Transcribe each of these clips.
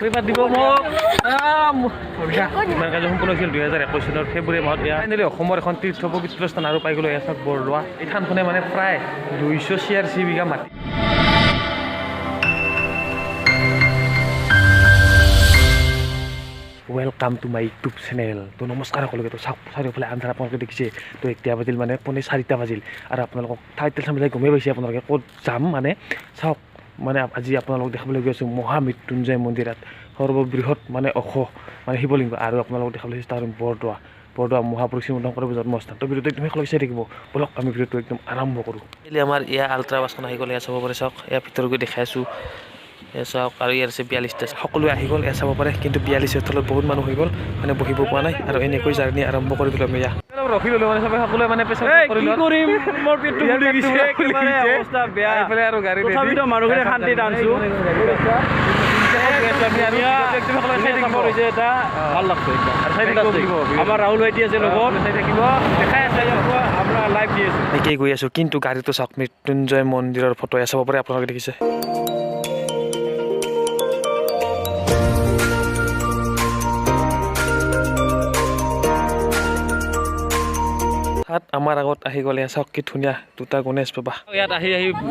এইবাৰ দিব মোক নিৰ্মাণ কাৰ্য সম্পূৰ্ণ হৈছিল 2021 চনৰ ফেব্ৰুৱাৰী মাহত। এয়া ফাইনেলি অসমৰ এখন তীৰ্থ পবিত্ৰ স্থান আৰু পাই গ'লো এয়া চাওক বৰদোৱা। এই থানখনে মানে প্ৰায় 286 বিঘা মাটি। Welcome to my YouTube channel. তো নমস্কাৰ সকলোকে। তো চাওক চাৰিওফালে আন্ধাৰ আপোনালোকে দেখিছে। তো এতিয়া বাজিল মানে পৌনে 4টা বাজিল আৰু আপোনালোকক টাইটেল চাই গমেই পাইছে আপোনালোকে ক'ত যাম মানে চাওক। মানে আজি আপোনালোকক দেখাবলৈ গৈ আছোঁ মহামৃত্যুঞ্জয় মন্দিৰত সৰ্ববৃহৎ মানে মানে শিৱলিংগ আৰু আপোনালোকক দেখাবলৈ চেষ্টা কৰিম বৰদোৱা মহাপুৰুষ শ্ৰীমন্ত জন্মস্থান। তো ভিডিঅ'টো একদম শেষলৈকে চাই থাকিব। বলক আমি ভিডিঅ'টো একদম আৰম্ভ কৰোঁ। এতিয়া আমাৰ এয়া আল্ট্ৰা বাছখন আহি গ'ল। এয়া চাব পাৰে চাওক। এয়া ভিতৰত গৈ দেখাই আছোঁ। এয়া চাওক আৰু ইয়াৰ আছে 42টা। সকলোৱে আহি গ'ল এয়া চাব পাৰে, কিন্তু 42ৰ তলত বহুত মানুহ হৈ গ'ল মানে বহিব পোৱা নাই আৰু এনেকৈ জাৰ্ণি আৰম্ভ কৰি দিলোঁ আমি। ৰখি ল'লোঁ মানে চবে সকলোৱে মানে পেচা কৰিম মোৰ পেটটো ফুলি গৈছে একেবাৰে অৱস্থা বেয়া এইফালে আৰু গাড়ী তথাপিতো মানুহখিনি শান্তিত আনছোঁ। আমাৰ ৰাহুল ভাইটি আছে লগত থাকিব দেখাই আছে আপোনাৰ লাইভ দি আছোঁ একেই গৈ আছোঁ। কিন্তু গাড়ীটো চাওক মৃত্যুঞ্জয় মন্দিৰৰ ফটো চাব পাৰে আপোনালোকে দেখিছে। তাত আমাৰ আগত আহি গ'লে চাওক কি ধুনীয়া দুটা গণেশ বাবা। ইয়াত আহি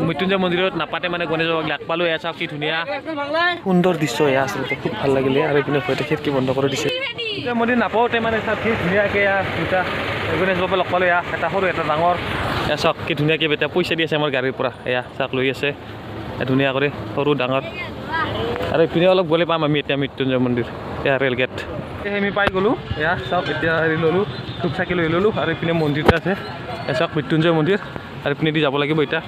মৃত্যুঞ্জয় মন্দিৰত নাপাতে মানে গণেশ বাবাক লাগ পালোঁ। এয়া চাওক কি ধুনীয়া সুন্দৰ দৃশ্য এয়া আচলতে খুব ভাল লাগিলে। আৰু এইপিনে হয়তো খেতি বন্ধ কৰি দিছে। মন্দিৰ নাপাওঁতে মানে চাওক কি ধুনীয়াকৈ দুটা গণেশ বাবা লগ পালোঁ। এটা সৰু এটা ডাঙৰ। এয়া চাওক কি ধুনীয়াকৈ এতিয়া পইচা দি আছে আমাৰ গাড়ীৰ পৰা। এয়া চাওক লৈ আছে ধুনীয়া কৰি সৰু ডাঙৰ। আৰু এইপিনে অলপ গ'লে পাম আমি এতিয়া মৃত্যুঞ্জয় মন্দিৰ। এয়া ৰেল গেট আমি পাই গ'লোঁ। এয়া চাওক এতিয়া হেৰি ল'লোঁ ধূপ চাকি লৈ ল'লোঁ আৰু এইপিনে মন্দিৰটো আছে। এয়া চাওক মৃত্যুঞ্জয় মন্দিৰ আৰু এইপিনে দি যাব লাগিব এতিয়া।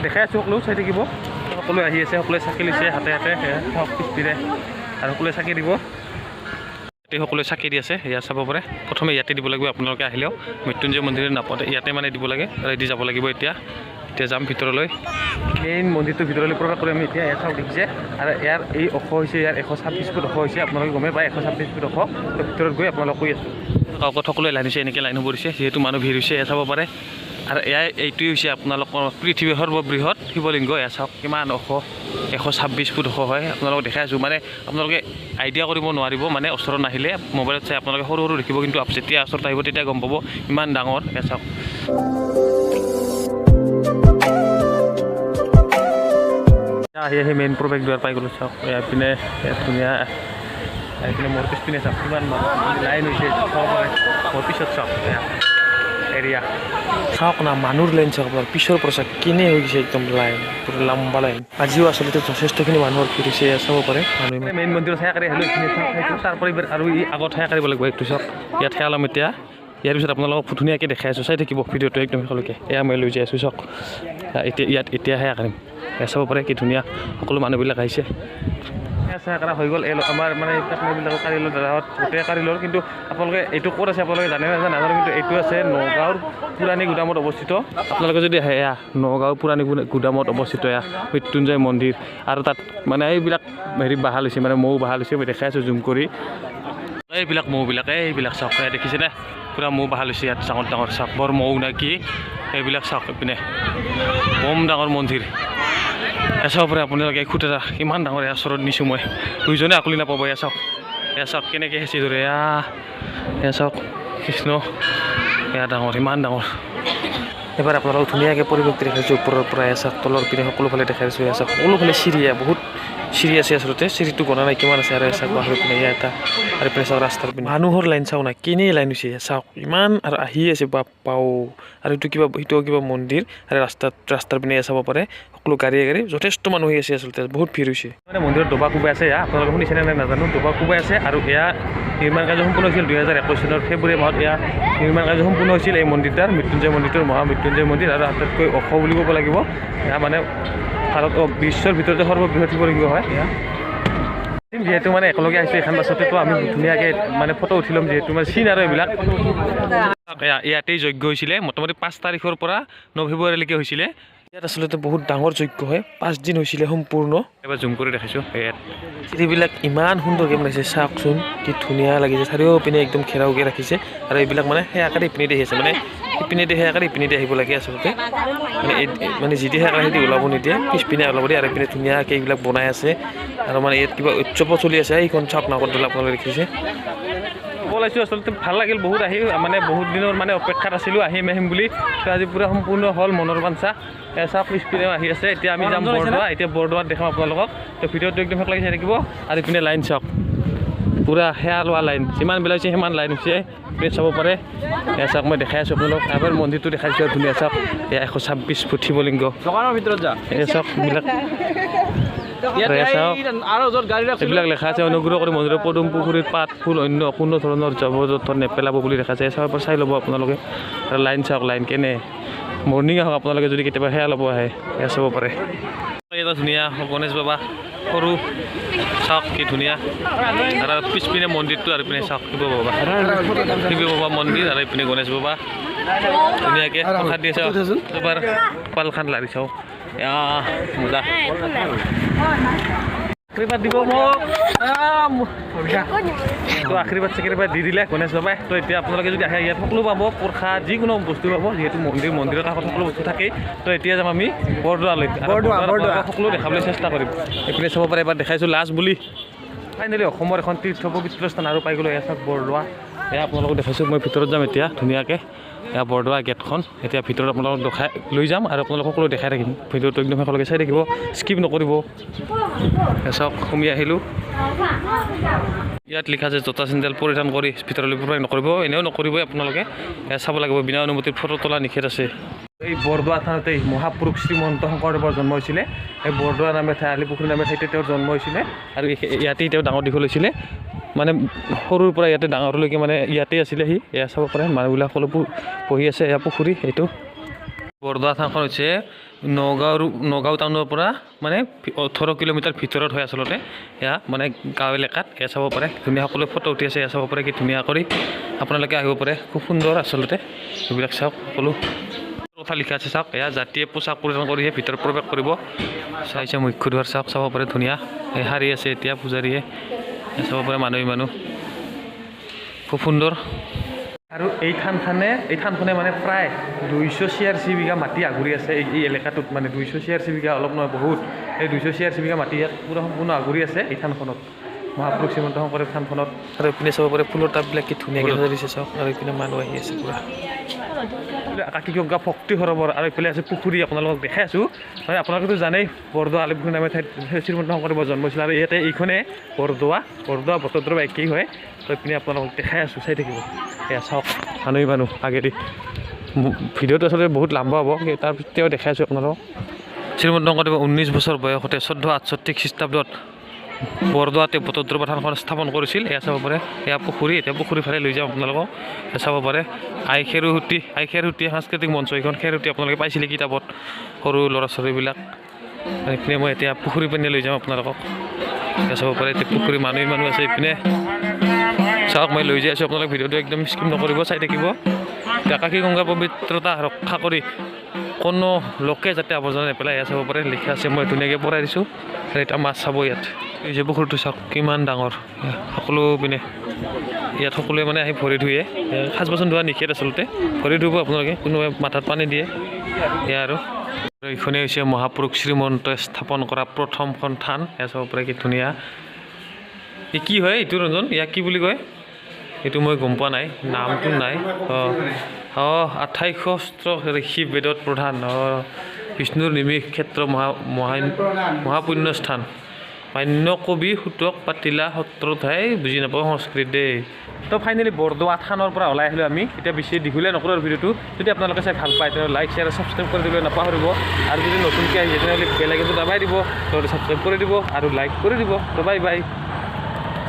দেখাই আছোঁ সকলো চাই থাকিব। সকলোৱে আহি আছে, সকলোৱে চাকি লৈছে হাতে হাতে চাওক পিছপিনে আৰু সকলোৱে চাকি দিব। ইয়াতে সকলোৱে চাকি দি আছে। এয়া চাব পাৰে প্ৰথমে ইয়াতে দিব লাগিব। আপোনালোকে আহিলেও মৃত্যুঞ্জয় মন্দিৰত নাপাওঁতে ইয়াতে মানে দিব লাগে আৰু এদি যাব লাগিব। এতিয়া যাম ভিতৰলৈ। মেইন মন্দিৰটোৰ ভিতৰলৈ প্ৰৱেশ কৰি আমি এতিয়া এয়া চাওক দেখিছে। আৰু ইয়াৰ এই ওখ হৈছে ইয়াৰ 126 ফুট ওখ হৈছে। আপোনালোকে গমেই পায় 126 ফুট ওখ। ভিতৰত গৈ আপোনালোক কৈ আছোঁ কাকত সকলোৱে লাইন হৈছে এনেকৈ লাইন পৰিছে যিহেতু মানুহ ভিৰ হৈছে। এয়া চাব পাৰে। আৰু এইটোৱে হৈছে আপোনালোকৰ পৃথিৱীৰ সৰ্ববৃহৎ শিৱলিংগ। এয়া চাওক কিমান ওখ 126 ফুট ওখ হয়। আপোনালোকক দেখাই আছোঁ মানে আপোনালোকে আইডিয়া কৰিব নোৱাৰিব মানে ওচৰত নাহিলে। মোবাইলত চাই আপোনালোকে সৰু সৰু দেখিব, কিন্তু যেতিয়া ওচৰত আহিব তেতিয়া গম পাব ইমান ডাঙৰ। এয়া চাওক আহি মেইন প্ৰৱেশ দুৱাৰ পাই গ'লোঁ। চাওক এইপিনে ধুনীয়া এইপিনে মোৰ পিছপিনে চাওক কিমান লাইন হৈছে। মোৰ পিছত চাওক এৰিয়া চাওক না মানুহৰ লাইন চাওক আপোনাৰ পিছৰ পৰা চাওক কিনে হৈ গৈছে একদম লাইন পুৰা লম্বা লাইন। আজিও আচলতে যথেষ্টখিনি মানুহৰ ভিৰ হৈছে চাব পাৰে। মানুহ মেইন মন্দিৰত সেৱা কৰি আহিলোঁ। তাৰপৰা আৰু ই আগত সেৱা কৰিব লাগিব। এইটো চাওক ইয়াত সেৱা ল'ম এতিয়া। ইয়াৰ পিছত আপোনালোকক ধুনীয়াকৈ দেখাই আছোঁ, চাই থাকিব ভিডিঅ'টো একদম শেষলৈকে। এয়া মই লৈ যাই আছোঁ চাওক এতিয়া সেৱা কৰিম। চাব পাৰে কি ধুনীয়া সকলো মানুহবিলাক আহিছে। সেৱা কৰা হৈ গ'ল। আমাৰ মানে এইবিলাকৰ কাৰিলৰ দাদাহঁত গোটেই কাৰিলৰ। কিন্তু আপোনালোকে এইটো ক'ত আছে আপোনালোকে জানে নাজানো, কিন্তু এইটো আছে নগাঁৱৰ পুৰাণী গুদামত অৱস্থিত। আপোনালোকে যদি আহে এয়া নগাঁৱৰ পুৰাণী গুদামত অৱস্থিত এয়া মৃত্যুঞ্জয় মন্দিৰ। আৰু তাত মানে এইবিলাক হেৰি বাহাল হৈছে মানে মৌ বাহাল হৈছে। মই দেখাই আছোঁ জুম কৰি। এইবিলাক মৌবিলাক এইবিলাক চাওক দেখিছেনে পুৰা মৌ বাহাল হৈছে ইয়াত ডাঙৰ ডাঙৰ চাওক বৰ মৌ নে কি এইবিলাক চাওক। এইপিনে বম ডাঙৰ মন্দিৰ চাব পাৰে আপোনালোকে। খুঁট এটা ইমান ডাঙৰ এয়া ওচৰত নিছোঁ মই, দুইজনে আকলি নাপাব। এয়া চাওক কেনেকৈ হেঁচি ধৰে। এয়া চাওক কৃষ্ণ এয়া ডাঙৰ ইমান ডাঙৰ। এবাৰ আপোনালোকক ধুনীয়াকৈ পৰিৱেশটো দেখাইছোঁ ওপৰৰ পৰা। এয়া চাওক তলৰ পিনে সকলোফালে দেখাইছোঁ। এয়া চাওক সকলোফালে চিৰি বহুত চিৰি আছে আচলতে। চিৰিটো গণা নাই কিমান আছে। আৰু চাওক বাহিৰৰ পিনে এয়া এটা আৰু পিনে চাওক ৰাস্তাৰ পিনে মানুহৰ লাইন চাওক না কেনেই লাইন হৈছে। চাওক ইমান আৰু আহি আছে পাওঁ। আৰু সেইটো কিবা মন্দিৰ আৰু ৰাস্তাৰ পিনে চাব পাৰে সকলো গাড়ী যথেষ্ট মানুহ হৈ আছে আচলতে বহুত ভিৰ হৈছে। মানে মন্দিৰত দবা কোবাই আছে। আপোনালোকে শুনিছেনে নাই নাজানো, দবা কোবাই আছে। আৰু এয়া নিৰ্মাণ কাৰ্য সম্পূৰ্ণ হৈছিল 2021 চনৰ ফেব্ৰুৱাৰী মাহত। এয়া নিৰ্মাণ কাৰ্য সম্পূৰ্ণ হৈছিল এই মন্দিৰটাৰ মৃত্যুঞ্জয় মন্দিৰটোৰ মহামৃত্যুঞ্জয় মন্দিৰ। আৰু আটাইতকৈ ওখ বুলি ক'ব লাগিব। এয়া মানে বিশ্বৰ ভিতৰতে সৰ্ববৃহৎ শিৱলিংগ হয়। যিহেতু মানে একেলগে আহিছোঁ এখন বাছতেতো আমি ধুনীয়াকৈ মানে ফটো উঠি ল'ম। যিহেতু মানে চিন আৰু এইবিলাক ইয়াতেই যজ্ঞ হৈছিলে মোটামুটি 5 তাৰিখৰ পৰা 9 ফেব্ৰুৱাৰীলৈকে হৈছিলে। ইয়াত আচলতে বহুত ডাঙৰ যজ্ঞ হয় 5 দিন হৈছিলে সম্পূৰ্ণ এবাৰ জুম কৰি দেখাইছোঁ ইয়াত চিৰিবিলাক ইমান সুন্দৰকৈ বনাইছে চাওকচোন কি ধুনীয়া লাগিছে চাৰিওপিনে একদম ঘেৰাওকৈ ৰাখিছে আৰু এইবিলাক মানে সেই আকাৰে ইপিনে দি আহিছে মানে ইপিনে দি সেই আকাৰে ইপিনে দি আহিব লাগে আচলতে মানে যিটি সেই আকাৰে সিহঁতি ওলাব নিদিয়ে পিছপিনে ওলাব দিয়ে আৰু ইপিনে ধুনীয়াকৈ এইবিলাক বনাই আছে আৰু মানে ইয়াত কিবা উৎসৱো চলি আছে এইখন চাওক নাগৰদল আপোনালোকে দেখিছে ওলাইছোঁ আচলতে ভাল লাগিল বহুত আহি মানে বহুত দিনৰ মানে অপেক্ষাত আছিলোঁ আহিম বুলি তো আজি পূৰা সম্পূৰ্ণ হ'ল মনৰ বাঞ্ছা চাওক পিছপিনেও আহি আছে এতিয়া আমি যাম বৰদোৱা এতিয়া বৰদোৱাত দেখাম আপোনালোকক তো ভিডিঅ'টো একদম শেষ লাগি চাই থাকিব আৰু ইপিনে লাইন চাওক পূৰা সেয়া লোৱা লাইন যিমান বেলা হৈছে সিমান লাইন হৈছে আপুনি চাব পাৰে এয়া চাওক মই দেখাই আছোঁ আপোনালোক এবাৰ মন্দিৰটো দেখাইছোঁ আৰু ধুনীয়া চাওক এয়া 126 ফুট শিৱলিংগ দোকানৰ ভিতৰত যা এয়া চাওক এইবিলাক লেখা আছে অনুগ্ৰহ কৰি মন্দিৰৰ পদুম পুখুৰীত পাত ফুল অন্য কোনো ধৰণৰ জাবৰ জোঁথৰ নেপেলাব বুলি লেখা আছে চাব পৰা চাই ল'ব আপোনালোকে আৰু লাইন চাওক লাইন কেনে মৰ্ণিং আহক আপোনালোকে যদি কেতিয়াবা সেয়া ল'ব আহে সেয়া চাব পাৰে এটা ধুনীয়া গণেশ বাবা সৰু চাওক কি ধুনীয়া আৰু পিছপিনে মন্দিৰটো আৰু ইপিনে চাওক শিৱ বাবা মন্দিৰ আৰু ইপিনে গণেশ বাবা ধুনীয়াকৈ প্ৰসাদ দি আছে এবাৰ কপালখন লাৰি চাওক মজা আশীৰ্বাদ দিব মোক তো আশীৰ্বাদ দি দিলে গণেশ বাবাই তো এতিয়া আপোনালোকে যদি আহে ইয়াত সকলো পাব প্ৰসাদ যিকোনো বস্তু পাব যিহেতু মন্দিৰৰ কাষত সকলো বস্তু থাকেই তো এতিয়া যাম আমি বৰদোৱালৈ সকলো দেখাবলৈ চেষ্টা কৰিম এইপিনে চাব পাৰে এবাৰ দেখাইছোঁ লাষ্ট বুলি ফাইনেলি অসমৰ এখন তীৰ্থ পবিত্ৰ স্থান আৰু পাই গ'লোঁ এয়া চাওক বৰদোৱা এয়া আপোনালোকক দেখাইছোঁ মই ভিতৰত যাম এতিয়া ধুনীয়াকৈ এয়া বৰদোৱা গেটখন এতিয়া ভিতৰত আপোনালোকক দেখাই লৈ যাম আৰু আপোনালোকক সকলো দেখাই থাকিম ভিডিঅ'টো একদম শেষলৈকে চাই থাকিব স্কিপ নকৰিব চাওক সোমাই আহিলোঁ ইয়াত লিখা আছে জোতা চেণ্ডেল পৰিধান কৰি ভিতৰলৈ প্ৰৱেশ নকৰিব এনেও নকৰিবই আপোনালোকে চাব লাগিব বিনা অনুমতিৰ ফটো তোলা নিষেধ আছে এই বৰদোৱা থানতেই মহাপুৰুষ শ্ৰীমন্ত শংকৰদেৱৰ জন্ম হৈছিলে এই বৰদোৱা নামে ঠাই আলিপুখুৰী নামে ঠাইতে তেওঁৰ জন্ম হৈছিলে আৰু ইয়াতেই তেওঁ ডাঙৰ দীঘল হৈছিলে মানে সৰুৰ পৰা ইয়াতে ডাঙৰলৈকে মানে ইয়াতেই আছিলে সি এয়া চাব পাৰে মানুহবিলাক সকলো পঢ়ি আছে এয়া পুখুৰী এইটো বৰদোৱা থানখন হৈছে নগাঁও টাউনৰ পৰা মানে 18 কিলোমিটাৰ ভিতৰত হয় আচলতে এয়া মানে গাঁও এলেকাত এয়া চাব পাৰে ধুনীয়া সকলো ফটো উঠি আছে এয়া চাব পাৰে কি ধুনীয়া কৰি আপোনালোকে আহিব পাৰে খুব সুন্দৰ আচলতে এইবিলাক চাওক সকলো কথা লিখা আছে চাওক এয়া জাতিয়ে পোচাক পৰিধান কৰিহে ভিতৰত প্ৰৱেশ কৰিব চাইছে মুখ্য দুৱাৰ চাওক চাব পাৰে ধুনীয়া এই শাৰী আছে এতিয়া পূজাৰীয়ে চাব পাৰে মানুহ খুব সুন্দৰ আৰু এই থানখনে মানে প্ৰায় 286 বিঘা মাটি আগুৰি আছে এই এলেকাটোত মানে 286 বিঘা অলপ নহয় বহুত এই 286 বিঘা মাটি ইয়াত পূৰা সম্পূৰ্ণ আগুৰি আছে এই থানখনত মহাপুৰুষ শ্ৰীমন্ত শংকৰদেৱ থানখনত আৰু এইপিনে চাব পাৰে ফুলৰ টাববিলাক কি ধুনীয়াকৈ সজাইছে চাওক আৰু এইপিনে মানুহ আহি আছে পূৰা আকাশী গংগা ভক্তি সৰোবৰ আৰু এইফালে আছে পুখুৰী আপোনালোকক দেখাই আছোঁ হয় আপোনালোকেতো জানেই বৰদোৱা আলিপুখুৰী নামে ঠাইত শ্ৰীমন্ত শংকৰদেৱৰ জন্ম হৈছিল আৰু ইয়াতে এইখনে বৰদোৱা বটদ্ৰৱা একেই হয় তো এইপিনে আপোনালোকক দেখাই আছোঁ চাই থাকিব এয়া চাওক মানুহ আগেদি ভিডিঅ'টো আচলতে বহুত লাম্বা হ'ব তাৰপিছত তেওঁ দেখাই আছোঁ আপোনালোকক শ্ৰীমন্ত শংকৰদেৱে 19 বছৰ বয়সতে 1468 খ্ৰীষ্টাব্দত বৰদোৱাতে বটদ্ৰৱা থানখন স্থাপন কৰিছিল এয়া চাব পাৰে এয়া পুখুৰী এতিয়া পুখুৰী ফালে লৈ যাম আপোনালোকক চাব পাৰে আই খেৰসূতী সাংস্কৃতিক মঞ্চ এইখন খেৰসূতী আপোনালোকে পাইছিলে কিতাপত সৰু ল'ৰা ছোৱালীবিলাক এইপিনে মই এতিয়া পুখুৰী পানী লৈ যাম আপোনালোকক এয়া চাব পাৰে এতিয়া পুখুৰী মানুহ আছে এইপিনে চাওক মই লৈ যাই আছোঁ আপোনালোক ভিডিঅ'টো একদম স্কিপ নকৰিব চাই থাকিব আকাশী গংগা পবিত্ৰতা ৰক্ষা কৰি কোনো লোকে যাতে আৱৰ্জনা নেপেলাই এয়া চাব পাৰে লিখা আছে মই ধুনীয়াকৈ পঢ়াই দিছোঁ আৰু এটা মাছ চাব ইয়াত এই যে পুখুৰীটো চাওক কিমান ডাঙৰ সকলো পিনে ইয়াত সকলোৱে মানে আহি ভৰি ধুয়ে সাজ বাচন ধোৱা নিষেধ আচলতে ভৰি ধুব আপোনালোকে কোনোবাই মাথাত পানী দিয়ে এয়া আৰু এইখনেই হৈছে মহাপুৰুষ শ্ৰীমন্তই স্থাপন কৰা প্ৰথমখন থান এয়া চাব পাৰে কি ধুনীয়া এই কি হয় এইটো ৰঞ্জন ইয়াক কি বুলি কয় এইটো মই গম পোৱা নাই নামটো নাই 28 ঋষি বেদত প্ৰধান বিষ্ণুৰ নিমিষ ক্ষেত্ৰ মহাপুণ্য স্থান মান্য কবি সূতক পাতিলা সত্ৰঠাই বুজি নাপাওঁ সংস্কৃত দেই তো ফাইনেলি বৰদোৱা থানৰ পৰা ওলাই আহিলোঁ আমি এতিয়া বেছি দীঘলীয়া নকৰোঁ আৰু ভিডিঅ'টো যদি আপোনালোকে চাই ভাল পায় তেনেহ'লে লাইক শ্বেয়াৰ ছাবস্ক্ৰাইব কৰি দিবলৈ নাপাহৰিব আৰু যদি নতুনকৈ আহিছে তেনেহ'লে বেল আইকনটো দাবাই দিব নহ'লে ছাবস্ক্ৰাইব কৰি দিব আৰু লাইক কৰি দিব তো বাই